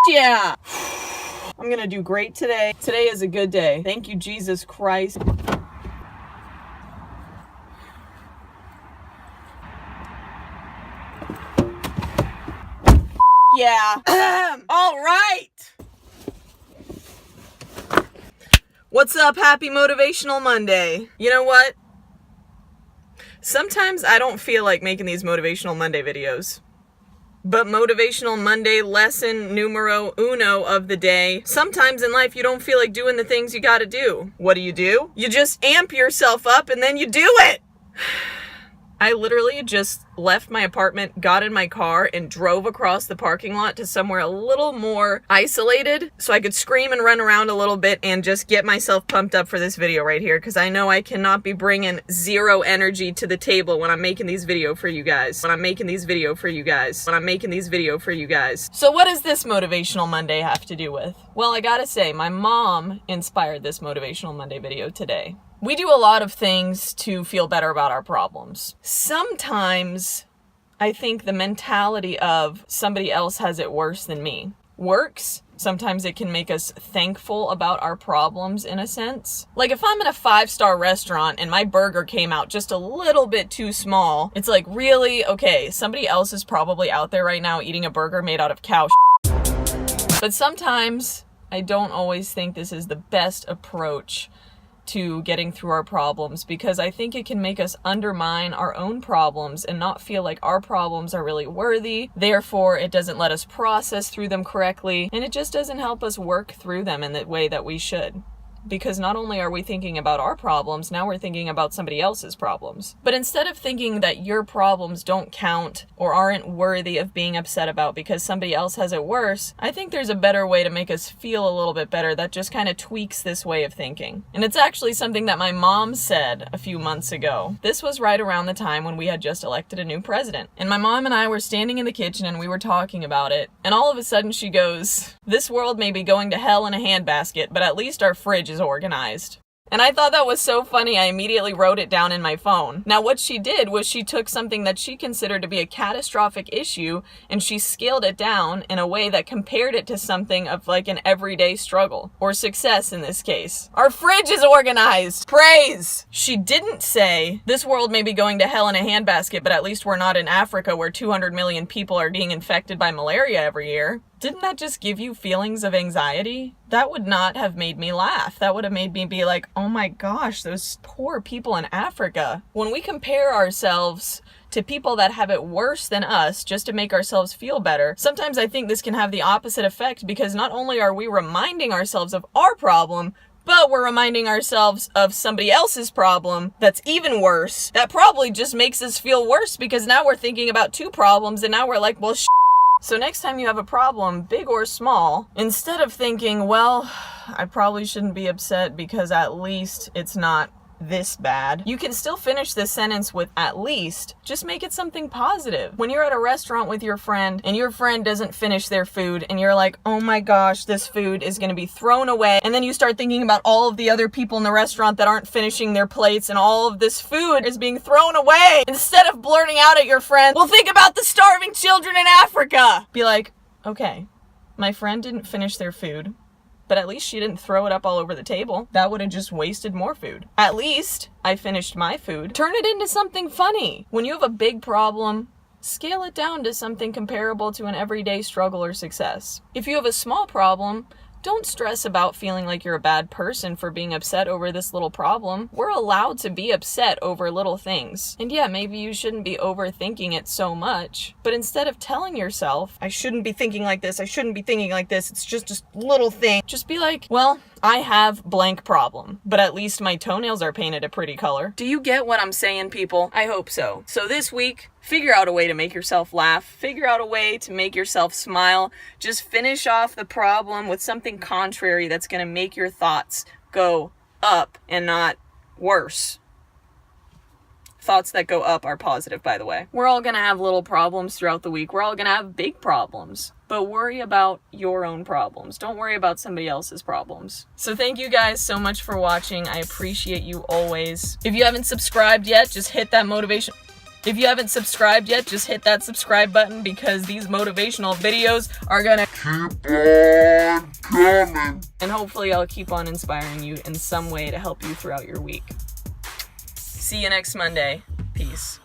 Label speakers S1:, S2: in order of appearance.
S1: Yeah! I'm gonna do great today. Today is a good day. Thank you, Jesus Christ. Yeah. All right. What's up? Happy Motivational Monday. You know what? Sometimes I don't feel like making these Motivational Monday videos. But Motivational Monday lesson numero uno of the day. Sometimes in life you don't feel like doing the things you gotta do. What do? You just amp yourself up and then you do it. I literally just left my apartment, got in my car, and drove across the parking lot to somewhere a little more isolated so I could scream and run around a little bit and just get myself pumped up for this video right here, because I know I cannot be bringing zero energy to the table when I'm making these video for you guys. So what does this Motivational Monday have to do with? Well, I gotta say, my mom inspired this Motivational Monday video today. We do a lot of things to feel better about our problems. Sometimes I think the mentality of somebody else has it worse than me works. Sometimes it can make us thankful about our problems in a sense. Like if I'm in a 5-star restaurant and my burger came out just a little bit too small, it's like, really? Okay, somebody else is probably out there right now eating a burger made out of cow shit. But sometimes I don't always think this is the best approach to getting through our problems, because I think it can make us undermine our own problems and not feel like our problems are really worthy. Therefore, it doesn't let us process through them correctly, and it just doesn't help us work through them in the way that we should. Because not only are we thinking about our problems, now we're thinking about somebody else's problems. But instead of thinking that your problems don't count or aren't worthy of being upset about because somebody else has it worse, I think there's a better way to make us feel a little bit better that just kind of tweaks this way of thinking. And it's actually something that my mom said a few months ago. This was right around the time when we had just elected a new president. And my mom and I were standing in the kitchen and we were talking about it. And all of a sudden she goes, "This world may be going to hell in a handbasket, but at least our fridge is organized." And I thought that was so funny, I immediately wrote it down in my phone. Now what she did was she took something that she considered to be a catastrophic issue and she scaled it down in a way that compared it to something of like an everyday struggle, or success in this case. Our fridge is organized! Praise! She didn't say, "This world may be going to hell in a handbasket, but at least we're not in Africa where 200 million people are being infected by malaria every year." Didn't that just give you feelings of anxiety? That would not have made me laugh. That would have made me be like, oh my gosh, those poor people in Africa. When we compare ourselves to people that have it worse than us just to make ourselves feel better, sometimes I think this can have the opposite effect, because not only are we reminding ourselves of our problem, but we're reminding ourselves of somebody else's problem that's even worse. That probably just makes us feel worse, because now we're thinking about two problems and now we're like, well, So next time you have a problem, big or small, instead of thinking, well, I probably shouldn't be upset because at least it's not this bad, you can still finish this sentence with "at least." Just make it something positive. When you're at a restaurant with your friend and your friend doesn't finish their food and you're like, oh my gosh, this food is going to be thrown away, and then you start thinking about all of the other people in the restaurant that aren't finishing their plates and all of this food is being thrown away, instead of blurting out at your friend, well, think about the starving children in Africa. Be like, okay, my friend didn't finish their food, but at least she didn't throw it up all over the table. That would have just wasted more food. At least I finished my food. Turn it into something funny. When you have a big problem, scale it down to something comparable to an everyday struggle or success. If you have a small problem, don't stress about feeling like you're a bad person for being upset over this little problem. We're allowed to be upset over little things. And yeah, maybe you shouldn't be overthinking it so much, but instead of telling yourself, I shouldn't be thinking like this, it's just a little thing, just be like, well, I have blank problem, but at least my toenails are painted a pretty color. Do you get what I'm saying, people? I hope so. So this week, figure out a way to make yourself laugh. Figure out a way to make yourself smile. Just finish off the problem with something contrary that's going to make your thoughts go up and not worse. Thoughts that go up are positive, by the way. We're all going to have little problems throughout the week. We're all going to have big problems. But worry about your own problems. Don't worry about somebody else's problems. So thank you guys so much for watching. I appreciate you always. If you haven't subscribed yet, just hit that motivation. If you haven't subscribed yet, just hit that subscribe button because these motivational videos are gonna
S2: keep on coming.
S1: And hopefully I'll keep on inspiring you in some way to help you throughout your week. See you next Monday. Peace.